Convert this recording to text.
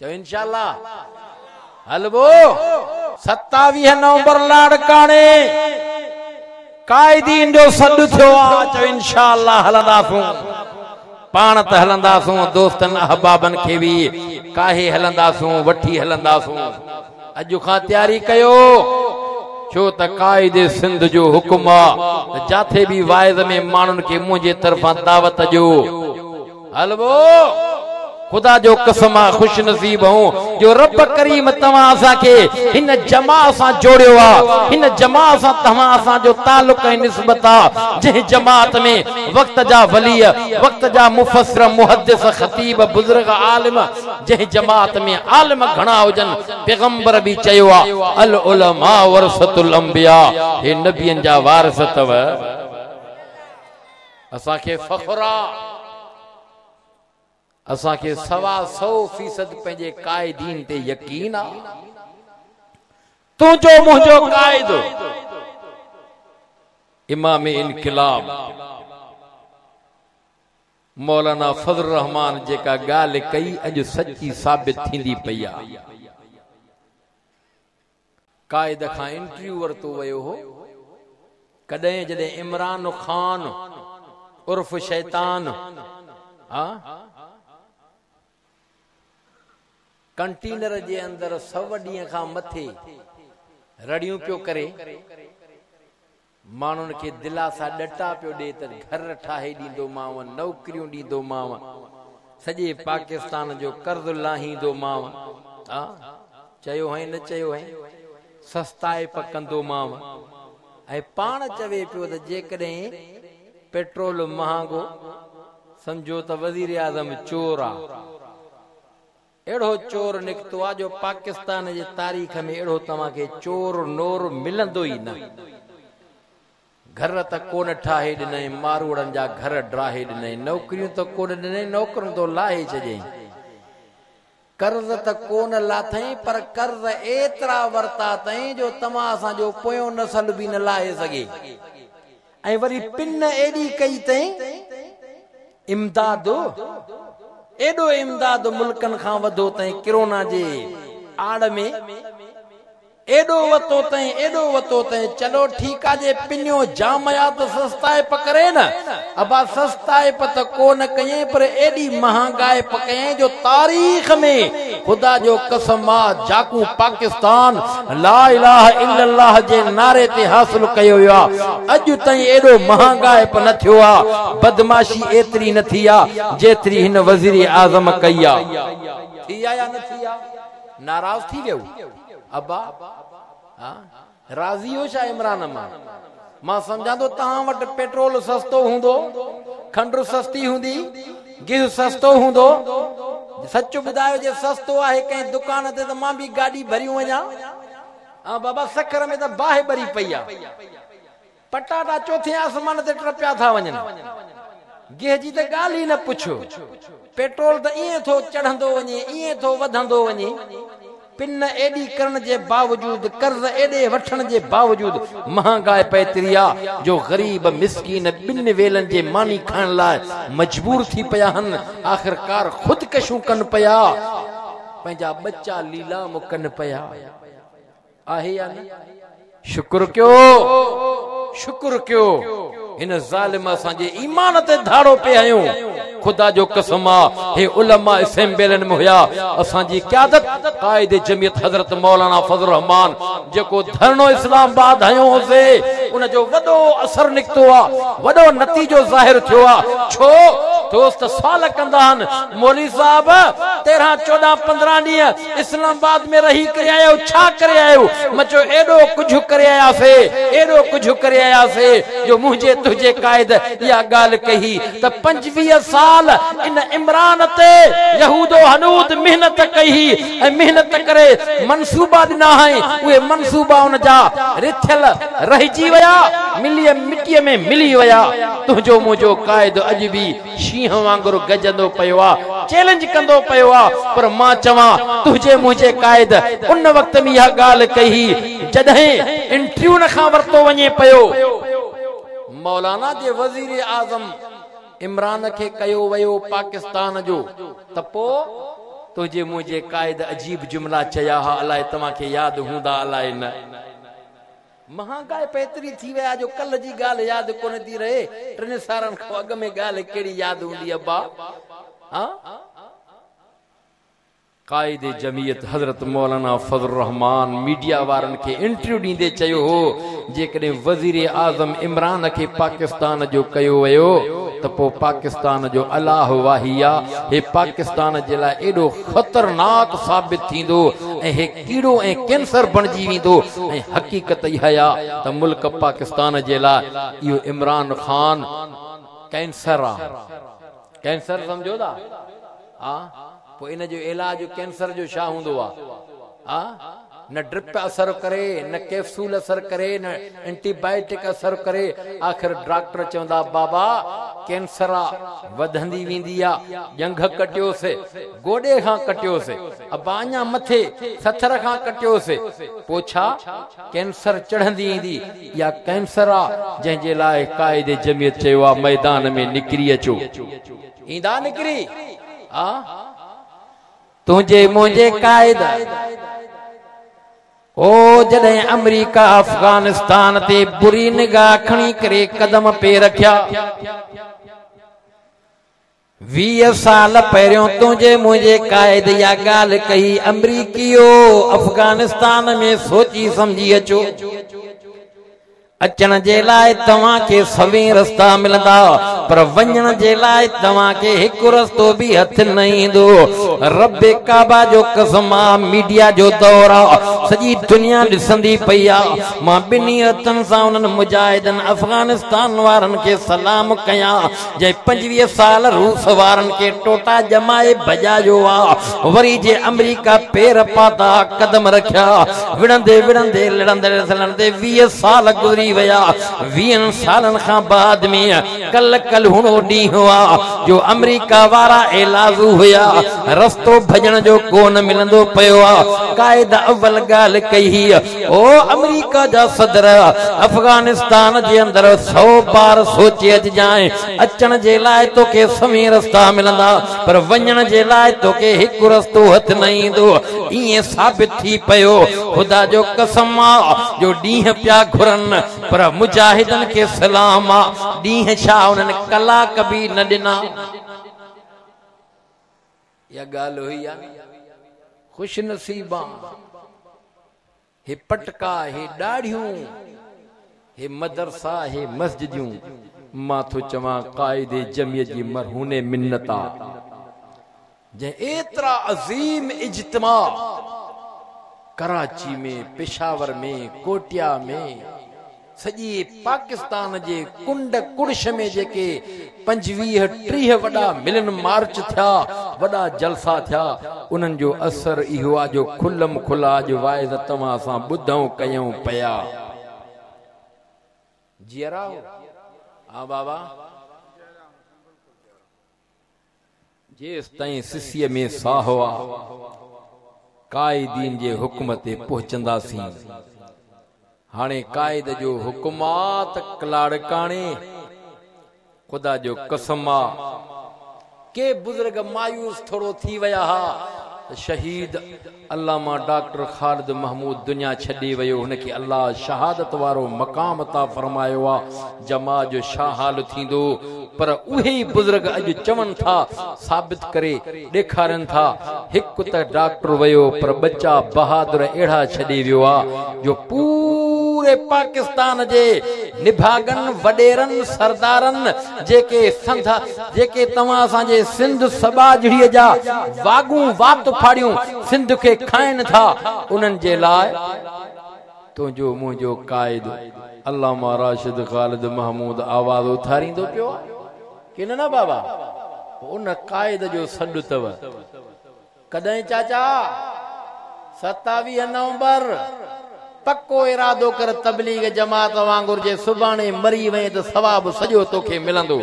चो इंशाअल्लाह हलबो 27 नवंबर लाड़काने कायदीन जो सॾु थियो आ। चो इंशाअल्लाह हलंदासूं, पाण त हलंदासूं, दोस्तन अहबाबन खे भी काहे हलंदासूं, वठी हलंदासूं। अॼु खां तैयारी कयो, छो त कायदे सिंध जो हुकुम आ, जाथे भी वाइज में माण्हुनि खे मुंहिंजे तरफां दावत जो हलबो। खुदा जो कसम आ, खुश नसीब हूं जो रब करीम तव्हां असां खे हिन जमा सां जोड़ियो आ, हिन जमा सां तव्हां असां जो ताल्लुक ऐं निस्बत आ, जंहिं जमात में वक्त जा वली, वक्त जा मुफस्सिर, मुहद्दिस, खतीब, बुजुर्ग, आलिम, जंहिं जमात में आलिम घणा हुजन, पैगंबर भी चयो आ अल उलमा वरसतुल अंबिया, हे नबियन जा वारिस तव। असां खे फख्र आ, असां खे 100% पंहिंजे कायदीन ते यकीन आ। तुंहिंजो मुंहिंजो कायदो इमाम इनकलाब मौलाना फजल रहमान जेका ॻाल्हि कई अॼु सची साबित थींदी पई आ। कायद खां इंटरव्यू वरतो वियो हो कॾहिं जॾहिं इमरान खान उर्फ शैतान कंटेनर जे अंदर 100 ॾींहं खां मथे रड़ियूं पियो करे, माण्हुनि खे दिलासा ॾटा पियो ॾे त घर ठाहे ॾींदोमांव, नौकरियूं ॾींदोमांव, सॼे पाकिस्तान जो कर्ज़ लाहींदोमांव। चयो है न चयो है, सस्ताइप कंदोमांव। ऐं पाण चवे पियो त जेकॾहिं पेट्रोल महांगो समझो त वज़ीर आज़म चोर आ। एड़ो चोर निकतो आ जो पाकिस्तान जे तारीख़ में एड़ो तव्हां खे चोर नोर मिलंदो ई न। घर त कोन ठाहे ॾिनई, मारूड़नि जा घर ड्राहे ॾिनई, नौकरियूं त कोन ॾिनई, नौकरनि तो लाहे छॾियईं, कर्ज़ त कोन लाथई, पर कर्ज़ एतिरा वरता अथई जो तव्हां असांजो पोयों नस्ल बि न लाहे सघे। ऐं वरी पिन एॾी कई अथई, इमदाद एडो इमदाद मुल्कन खां वधो तई, कोरोना जे आड़ में एडो वतो तई, एडो वतो तई। चलो ठीक आ जे पिन्यो जामया तो सस्ताए पकरे न, अबा सस्ताए पत कोन कये, पर एडी महंगाई पकये जो तारीख में खुदा जो कसम आ जाकू पाकिस्तान ला इलाहा इल्लल्लाह जे नारे ते हासिल कयो आ, अज तई एडो महंगाई प न थियो आ, बदमाशी एतरी न थी आ जेतरी हिन वजीर आजम कई आ। थी आ या न थी आ? नाराज थी वियो अब्बा? राजी हो छा इमरान मां समझा तो तहां वट पेट्रोल सस्तो हुंदो, खंड सस्ती हुंदी, गिह सस्तो हुंदो। सच बुधायो जे सस्तो आहे कहीं दुकान ते त मां भी गाड़ी भरियो वञा। बाबा सखर में त बाहि भरी पई आ, पटाटा चौथे आसमान ते टपया था वञन, गिह जी त गाल ही न पुछो। पेट्रोल त इए थो चढ़ंदो वञे, इए थो वधंदो वञे। पिन एडी करण जे बावजूद, कर्ज एडे वठण जे बावजूद महंगाई पैतरी आ जो गरीब मिस्कीन बिन वेलन जे मानी खाण लाइ मजबूर थी पया हन। आखिरकार खुदकशू कन पया, पंहिंजा बच्चा लीलाम कन पया। आहे या न? शुक्र कयो, शुक्र कयो। इन जालिम असांजे ईमान ते धाड़ो पे आयो। खुदा जो कसम आ, हे उलमा असेंबलिन में हुया असांजी क़यादत कायदे जमियत हजरत मौलाना फजल रहमान जेको धरनो इस्लामाबाद हयो होसे, उन जो वडो असर निकतो आ, वडो नतीजो ज़ाहिर थियो आ। छो दोस्त सवाल कंदा हन, मौलवी साहब 13 14 15 ॾींहं इस्लामाबाद में रही करे आयो, छा करे आयो? मचो एडो कुछ करे आयासे, एडो कुछ करे आयासे जो मुझे तुझे कायद या गाल कही त 25 साल इन इमरान ते यहूदो हनूद मेहनत कही ऐं मेहनत करे मंसूबा दिना है, उहे मंसूबा उन जा रिथल रहिजी वया, मिली मिट्टी में मिली वया। तुझो मुझो कायद अज भी शीह वांगुर गजंदो पयो आ, चैलेंज कंदो पयो आ। पर मां चवा तुझे मुझे कायद उन वक्त में यह गाल कही जॾहिं इंटरव्यू न खां वरतो वञे पयो। मौलाना जे वजीर आजम इमरान के कयो वयो पाकिस्तान जो, त पो तुझे मुझे कायद अजीब जुमला चया हा अलाए तमा के याद हुंदा अलाए न महांगाई पेतरी थी वया जो कल जी गाल याद कोन थी रहे टिन सारन खां अग में गाल केड़ी याद हुंदी अब्बा हां कायद जमीयत हजरत मौलाना फजल रहमान मीडिया वारन के इंटरव्यू दींदे चयो हो जेकॾहिं वजीर आजम इमरान के पाकिस्तान जो कयो वयो तो पो पाकिस्तान जो अलाह वाहिया हे पाकिस्तान जे लाइ एडो खतरनाक साबित थींदो ऐं हे कीड़ो ऐं कैंसर बणजी वेंदो ऐं हकीकत इहा त मुल्क पाकिस्तान जे लाइ इहो इमरान खान कैंसर आ कैंसर समझो था हां पो इन जो इलाज कैंसर जो छा हुंदो आ न ड्रिप असर करे न कैप्सूल असर करे न एंटीबायोटिक असर करे आखिर डॉक्टर चवंदा बाबा कैंसर वधंदी वेंदी आ जंग कटियोसे गोडे खां कटियोसे अब अञा मथे सथर खां कटियोसे पोछा कैंसर चढ़ंदी ईंदी या कैंसर आ जंहिंजे लाइ कायदे जमीयत चयो आ मैदान में निकिरी अचो ईंदा निकिरी आ तुझे मुझे कायद ओ जॾहिं अमेरिका अफगानिस्तान ते बुरी निगाह खणी करे कदम पे रखिया 20 साल पहिरियों तुझे मुझे कायद या गाल कही अमरीकियो अफगानिस्तान में सोची समझी अचो अचण जे लाइ तव्हां के सभी रस्ता मिलंदा पर वञण जे लाइ तव्हां के हिकु रस्तो भी हथ न ईंदो रब काबा जो कसम आ मीडिया जो दौर आ सॼी दुनिया ॾिसंदी पई आ मां ॿिन्ही हथनि सां उन्हनि मुजाहिदन अफगानिस्तान वारनि खे सलाम कयां जंहिं 25 साल रूस वारनि के टोटा जमाए भॼायो आ वरी जे अमेरिका पेर पाता कदम रखिया विढ़ंदे विढ़ंदे लड़ंदे लड़ंदे 20 साल गुज़री वया 20 सालन खां बाद में कल हुणो ॾींहुं हुआ जो अमेरिका वारा एलाज़ू हुया रस्तो भजण जो कोन मिलंदो पियो आ कायद अव्वल ॻाल्हि कही ओ अमेरिका जा सदर अफगानिस्तान जे अंदर 100 बार सोचे अचजाए अचण जे लाइ तोखे सभी रस्ता मिलंदा पर वञण जे लाइ तोखे हिकु रस्तो हथ न ईंदो ईअं साबित थी पियो ख़ुदा जो कसम आ जो ॾींहं पिया घुरनि पर मुजाहिदन के सलाम आ ॾींहं छा उन्हनि कलाक भी न ॾिना या ॻाल्हि हुई आ खुश नसीबा हे पटका हे ॾाढ़ियूं हे मदरसा हे मस्जिदियूं मां थो चवां कायदे जमीयत जी मरहूने मिन्नत आ जंहिं एतिरा अज़ीम इज्तिमा कराची में पेशावर में कोटिया में सॼी पाकिस्तान जे कुंड कुड़श में जेके 25-30 वॾा मिलन मार्च थिया वॾा जलसा थिया उन्हनि जो असर इहो आहे जो खुलम खुला जो वाइज़ तव्हां सां ॿुधऊं कयूं पिया जीअरा हा बाबा जेसि ताईं सिसीअ में साह आहे कायदीन जे हुक्म ते पहुचंदासीं हाणे कायद जो हुकुमात कलाड़काणे खुदा जो कसम आ के बुजुर्ग मायूस थोड़ो थी वया हा शहीद अल्लामा डॉक्टर खालिद महमूद दुनिया छॾे वियो हुनखे अल्लाह शहादत वारो मक़ाम अता फरमायो आ जमा जो छा हाल थींदो पर उहे ई बुजुर्ग अॼु चवनि था साबित करे ॾेखारनि था हिकु त डॉक्टर वियो पर बच्चा बहादुर अहिड़ा छॾे वियो आहे जो पूरे पाकिस्तान जे निभागन वडेरन सरदारन जेके तव्हां असांजे सिंध सबाजड़ीअ जा वागूं वात फाड़ियूं सिंध के खाइन था उन्हनि जे लाइ तुंहिंजो मुंहिंजो कायद अल्लामा राशिद खालिद महमूद आवाज़ उथारींदो पियो कि न बाबा उन कायद जो सॾु अथव कॾहिं चाचा 27 नवंबर पक्को इरादो कर तबलीग जमात वांगुर जे सुभाणे मरी वए त सवाब सॼो तोखे मिलंदो